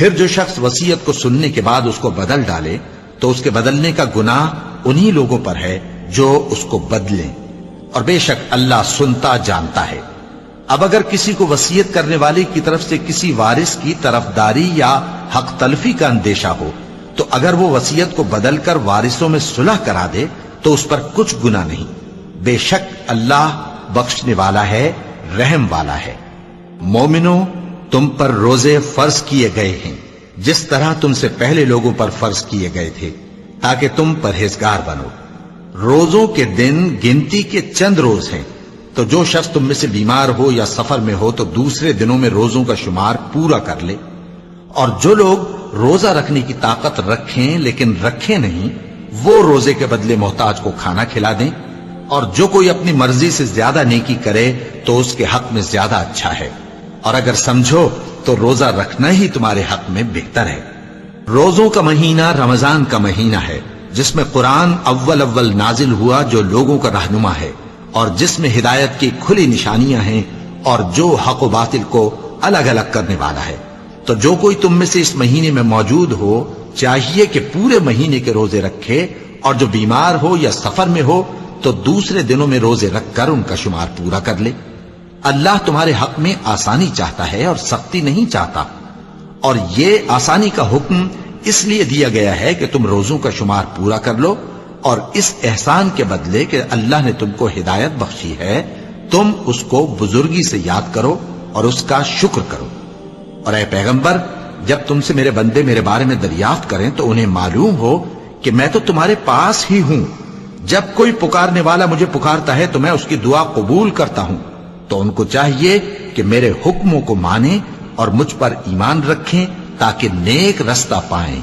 پھر جو شخص وصیت کو سننے کے بعد اس کو بدل ڈالے تو اس کے بدلنے کا گناہ انہی لوگوں پر ہے جو اس کو بدلیں، اور بے شک اللہ سنتا جانتا ہے۔ اب اگر کسی کو وصیت کرنے والے کی طرف سے کسی وارث کی طرفداری یا حق تلفی کا اندیشہ ہو تو اگر وہ وصیت کو بدل کر وارثوں میں صلح کرا دے تو اس پر کچھ گناہ نہیں، بے شک اللہ بخشنے والا ہے، رحم والا ہے۔ مومنو، تم پر روزے فرض کیے گئے ہیں جس طرح تم سے پہلے لوگوں پر فرض کیے گئے تھے تاکہ تم پرہیزگار بنو۔ روزوں کے دن گنتی کے چند روز ہیں، تو جو شخص تم میں سے بیمار ہو یا سفر میں ہو تو دوسرے دنوں میں روزوں کا شمار پورا کر لے، اور جو لوگ روزہ رکھنے کی طاقت رکھیں لیکن رکھیں نہیں وہ روزے کے بدلے محتاج کو کھانا کھلا دیں، اور جو کوئی اپنی مرضی سے زیادہ نیکی کرے تو اس کے حق میں زیادہ اچھا ہے، اور اگر سمجھو تو روزہ رکھنا ہی تمہارے حق میں بہتر ہے۔ روزوں کا مہینہ رمضان کا مہینہ ہے جس میں قرآن اول نازل ہوا، جو لوگوں کا رہنما ہے اور جس میں ہدایت کی کھلی نشانیاں ہیں اور جو حق و باطل کو الگ الگ کرنے والا ہے۔ تو جو کوئی تم میں سے اس مہینے میں موجود ہو چاہیے کہ پورے مہینے کے روزے رکھے، اور جو بیمار ہو یا سفر میں ہو تو دوسرے دنوں میں روزے رکھ کر ان کا شمار پورا کر لے۔ اللہ تمہارے حق میں آسانی چاہتا ہے اور سختی نہیں چاہتا، اور یہ آسانی کا حکم اس لیے دیا گیا ہے کہ تم روزوں کا شمار پورا کر لو، اور اس احسان کے بدلے کہ اللہ نے تم کو ہدایت بخشی ہے تم اس کو بزرگی سے یاد کرو اور اس کا شکر کرو۔ اور اے پیغمبر، جب تم سے میرے بندے میرے بارے میں دریافت کریں تو انہیں معلوم ہو کہ میں تو تمہارے پاس ہی ہوں، جب کوئی پکارنے والا مجھے پکارتا ہے تو میں اس کی دعا قبول کرتا ہوں، تو ان کو چاہیے کہ میرے حکموں کو مانیں اور مجھ پر ایمان رکھیں تاکہ نیک رستہ پائیں۔